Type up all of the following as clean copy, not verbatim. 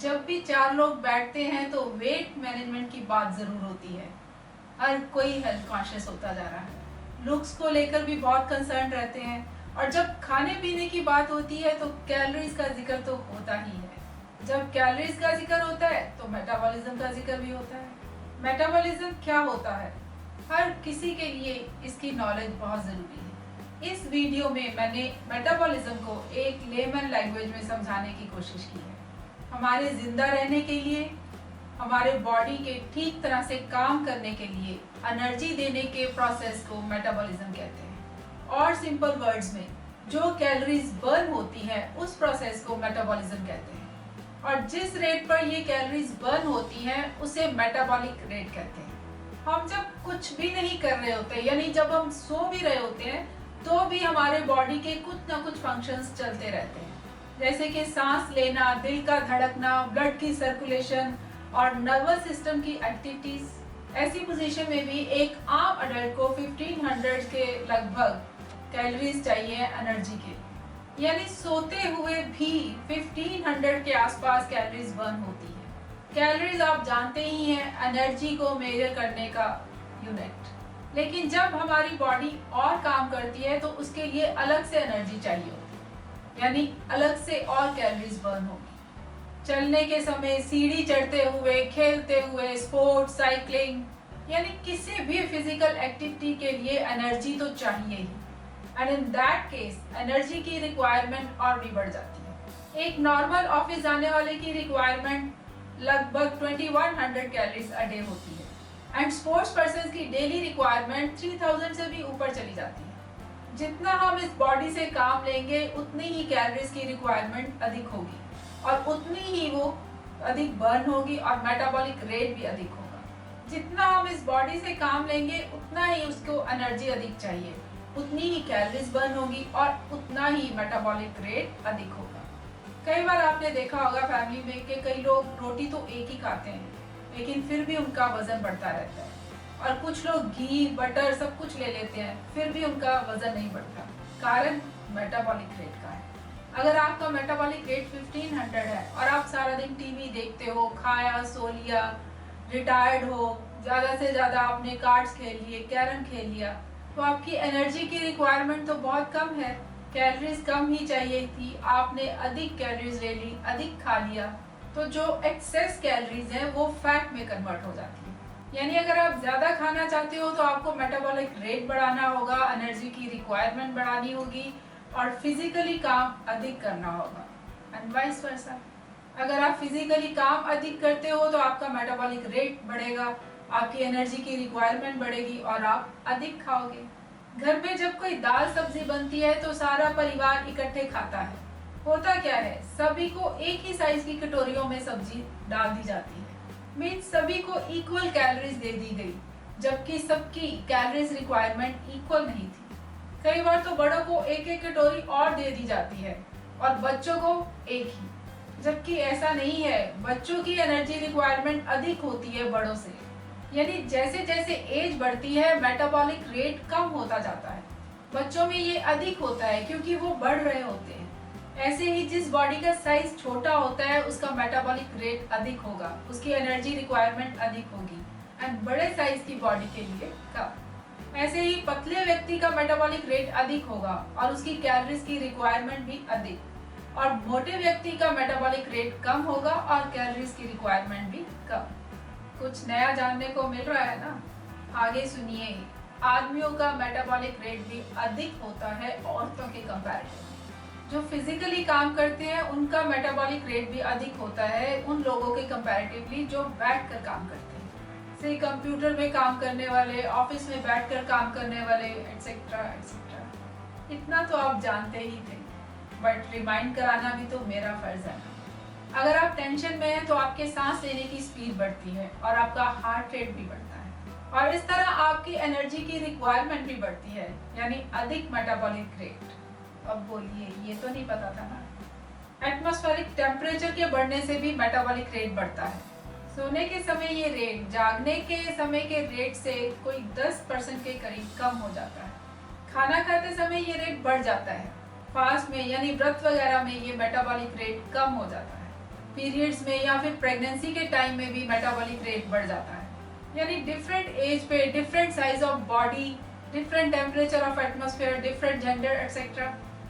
जब भी चार लोग बैठते हैं तो वेट मैनेजमेंट की बात जरूर होती है। हर कोई हेल्थ कॉन्शियस होता जा रहा है, लुक्स को लेकर भी बहुत कंसर्न रहते हैं। और जब खाने पीने की बात होती है तो कैलोरीज का जिक्र तो होता ही है। जब कैलोरीज का जिक्र होता है तो मेटाबॉलिज्म का जिक्र भी होता है। मेटाबॉलिज्म क्या होता है, हर किसी के लिए इसकी नॉलेज बहुत ज़रूरी है। इस वीडियो में मैंने मेटाबॉलिज्म को एक लेमन लैंग्वेज में समझाने की कोशिश की है। हमारे जिंदा रहने के लिए, हमारे बॉडी के ठीक तरह से काम करने के लिए एनर्जी देने के प्रोसेस को मेटाबॉलिज्म कहते हैं। और सिंपल वर्ड्स में जो कैलोरीज बर्न होती है उस प्रोसेस को मेटाबॉलिज्म कहते हैं। और जिस रेट पर ये कैलोरीज बर्न होती हैं उसे मेटाबॉलिक रेट कहते हैं। हम जब कुछ भी नहीं कर रहे होते, यानी जब हम सो भी रहे होते हैं, तो भी हमारे बॉडी के कुछ ना कुछ फंक्शंस चलते रहते हैं, जैसे कि सांस लेना, दिल का धड़कना, ब्लड की सर्कुलेशन और नर्वस सिस्टम की एक्टिविटीज। ऐसी पोजीशन में भी एक आम अडल्ट को 1500 के लगभग कैलोरीज चाहिए एनर्जी के, यानी सोते हुए भी 1500 के आसपास कैलोरीज बर्न होती है। कैलोरीज आप जानते ही हैं, एनर्जी को मेजर करने का यूनिट। लेकिन जब हमारी बॉडी और काम करती है तो उसके लिए अलग से एनर्जी चाहिए होती है, यानी अलग से और कैलोरीज बर्न होगी। चलने के समय, सीढ़ी चढ़ते हुए, खेलते हुए, स्पोर्ट्स, साइकिलिंग, यानी किसी भी फिजिकल एक्टिविटी के लिए एनर्जी तो चाहिए ही। And in that case energy की रिक्वायरमेंट और भी बढ़ जाती है। एक नॉर्मल ऑफिस जाने वाले की रिक्वायरमेंट लगभग 2100 कैलोरीज अ डे होती है एंड स्पोर्ट्स पर्सन की डेली रिक्वायरमेंट 3000 से भी ऊपर चली जाती है। जितना हम इस बॉडी से काम लेंगे उतनी ही कैलोरीज की रिक्वायरमेंट अधिक होगी और उतनी ही वो अधिक बर्न होगी और मेटाबॉलिक रेट भी अधिक होगा। जितना हम इस बॉडी से काम लेंगे उतना ही उसको एनर्जी अधिक चाहिए, उतनी ही कैलोरीज बर्न होगी और उतना ही मेटाबॉलिक रेट अधिक होगा। कई बार आपने देखा होगा फैमिली में कि कई लोग रोटी तो एक ही खाते हैं, लेकिन फिर भी उनका वजन बढ़ता रहता है। और कुछ लोग घी, बटर सब कुछ ले लेते हैं, फिर भी उनका वजन नहीं बढ़ता। कारण मेटाबॉलिक रेट का है। अगर आपका मेटाबॉलिक रेट 1500 है और आप सारा दिन टीवी देखते हो, खाया सो लिया, रिटायर्ड हो, ज़्यादा से ज़्यादा आपने कार्ड्स खेल लिए, कैरम खेल लिया, तो आपकी एनर्जी की रिक्वायरमेंट तो बहुत कम है। कैलोरीज कम ही चाहिए थी, आपने अधिक कैलोरीज ले ली, अधिक खा लिया, तो जो एक्सेस कैलोरीज हैं वो फैट में कन्वर्ट हो जाती है। यानी अगर आप ज़्यादा खाना चाहते हो तो आपको मेटाबॉलिक रेट बढ़ाना होगा, एनर्जी की रिक्वायरमेंट बढ़ानी होगी और फिजिकली काम अधिक करना होगा एंड वाइस वर्सा। अगर आप फिजिकली काम अधिक करते हो तो आपका मेटाबॉलिक रेट बढ़ेगा, आपकी एनर्जी की रिक्वायरमेंट बढ़ेगी और आप अधिक खाओगे। घर में जब कोई दाल सब्जी बनती है तो सारा परिवार इकट्ठे खाता है। होता क्या है, सभी को एक ही साइज की कटोरियों में सब्जी डाल दी जाती है, मीन्स सभी को इक्वल कैलोरीज दे दी गई, जबकि सबकी कैलोरीज रिक्वायरमेंट इक्वल नहीं थी। कई बार तो बड़ों को एक एक कटोरी और दे दी जाती है और बच्चों को एक ही, जबकि ऐसा नहीं है। बच्चों की एनर्जी रिक्वायरमेंट अधिक होती है बड़ों से, यानी जैसे जैसे एज बढ़ती है मेटाबॉलिक रेट कम होता जाता है। बच्चों में ये अधिक होता है क्योंकि वो बढ़ रहे होते हैं। ऐसे ही जिस बॉडी का साइज छोटा होता है उसका मेटाबॉलिक रेट अधिक होगा, उसकी एनर्जी रिक्वायरमेंट अधिक होगी एंड बड़े साइज की बॉडी के लिए कम। ऐसे ही पतले व्यक्ति का मेटाबॉलिक रेट अधिक होगा और उसकी कैलोरीज की रिक्वायरमेंट भी अधिक, और मोटे व्यक्ति का मेटाबॉलिक रेट कम होगा और कैलोरीज की रिक्वायरमेंट भी कम। कुछ नया जानने को मिल रहा है ना? आगे सुनिए। आदमियों का मेटाबॉलिक रेट भी अधिक होता है औरतों के कंपैरेटिवली। जो फिजिकली काम करते हैं उनका मेटाबॉलिक रेट भी अधिक होता है उन लोगों के कंपैरेटिवली जो बैठकर काम करते हैं, जैसे कंप्यूटर में काम करने वाले, ऑफिस में बैठकर काम करने वाले, एटसेट्रा एटसेट्रा। इतना तो आप जानते ही थे, बट रिमाइंड कराना भी तो मेरा फर्ज है। अगर आप टेंशन में हैं तो आपके सांस लेने की स्पीड बढ़ती है और आपका हार्ट रेट भी बढ़ता है और इस तरह आपकी एनर्जी की रिक्वायरमेंट भी बढ़ती है, यानी अधिक मेटाबॉलिक रेट। अब बोलिए, ये तो नहीं पता था ना? एटमॉस्फेरिक टेम्परेचर के बढ़ने से भी मेटाबॉलिक रेट बढ़ता है। सोने के समय ये रेट जागने के समय के रेट से कोई 10% के करीब कम हो जाता है। खाना खाते समय ये रेट बढ़ जाता है। फास्ट में यानी व्रत वगैरह में ये मेटाबॉलिक रेट कम हो जाता है। पीरियड्स में या फिर प्रेगनेंसी के टाइम में भी मेटाबॉलिक रेट बढ़ जाता है। यानी डिफरेंट एज पे different size of body, different temperature of atmosphere, different gender etcetera,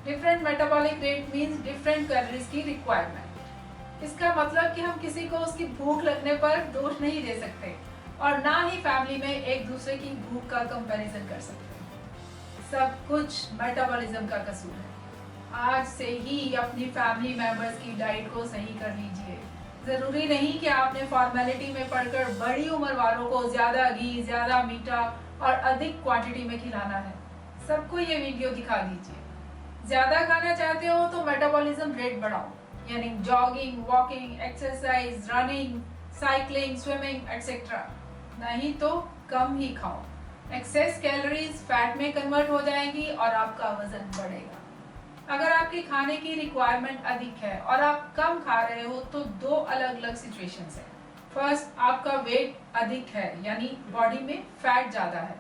different metabolic rate means different calories की रिक्वायरमेंट। इसका मतलब कि हम किसी को उसकी भूख लगने पर दोष नहीं दे सकते और ना ही फैमिली में एक दूसरे की भूख का कंपैरिजन कर सकते। सब कुछ मेटाबॉलिज्म का कसूर है। आज से ही अपनी फैमिली मेंबर्स की डाइट को सही कर लीजिए। जरूरी नहीं कि आपने फॉर्मेलिटी में पढ़कर बड़ी उम्र वालों को ज्यादा घी, ज्यादा मीठा और अधिक क्वांटिटी में खिलाना है। सबको ये वीडियो दिखा दीजिए। ज्यादा खाना चाहते हो तो मेटाबॉलिज्म रेट बढ़ाओ, यानी jogging, walking, exercise, running, cycling, swimming etcetera. नहीं तो कम ही खाओ। एक्सेस कैलोरीज फैट में कन्वर्ट हो जाएंगी और आपका वजन बढ़ेगा। अगर आपके खाने की रिक्वायरमेंट अधिक है और आप कम खा रहे हो तो दो अलग अलग सिचुएशंस है। फर्स्ट, आपका वेट अधिक है यानी बॉडी में फैट ज्यादा है,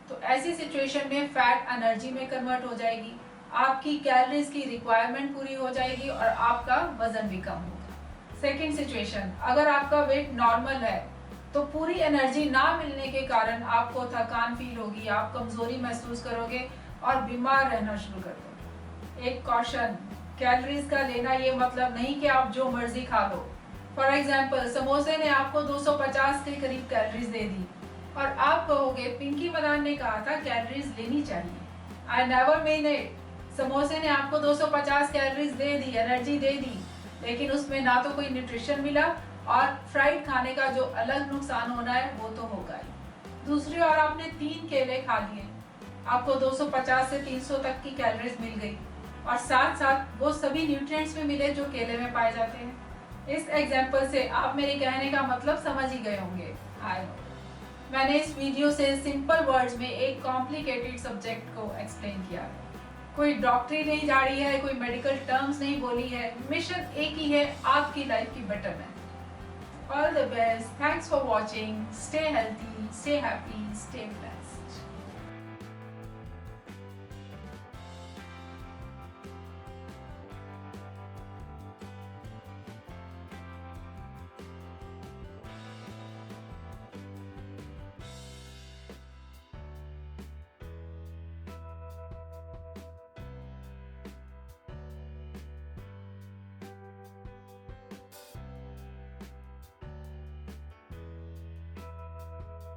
तो ऐसी सिचुएशन में फैट एनर्जी में कन्वर्ट हो जाएगी, आपकी कैलोरीज की रिक्वायरमेंट पूरी हो जाएगी और आपका वजन भी कम होगा। सेकेंड सिचुएशन, अगर आपका वेट नॉर्मल है तो पूरी एनर्जी ना मिलने के कारण आपको थकान फील होगी, आप कमजोरी महसूस करोगे और बीमार रहना शुरू कर दोगे। एक कॉशन, कैलोरीज का लेना ये मतलब नहीं कि आप जो मर्जी खा लो। फॉर एग्जाम्पल, समोसे ने आपको 250 के करीब कैलोरीज दे दी और आप कहोगे पिंकी मदान ने कहा था कैलोरीज लेनी चाहिए। I never mean it. समोसे ने आपको 250 कैलोरीज दे दी, एनर्जी दे दी, लेकिन उसमें ना तो कोई न्यूट्रिशन मिला और फ्राइड खाने का जो अलग नुकसान होना है वो तो होगा ही। दूसरी ओर आपने 3 केले खा लिए, आपको 250 से 300 तक की कैलोरीज मिल गई और साथ साथ वो सभी न्यूट्रिएंट्स भी मिले जो केले में पाए जाते हैं। इस एग्जाम्पल से आप मेरे कहने का मतलब समझ ही गए होंगे। आई नो मैंने इस वीडियो से सिंपल वर्ड्स में एक कॉम्प्लिकेटेड सब्जेक्ट को एक्सप्लेन किया है। कोई डॉक्टरी नहीं झाड़ी है, कोई मेडिकल टर्म्स नहीं बोली है। मिशन एक ही है, आपकी लाइफ की betterment. All the best. Thanks for watching. Stay healthy, stay happy, stay blessed.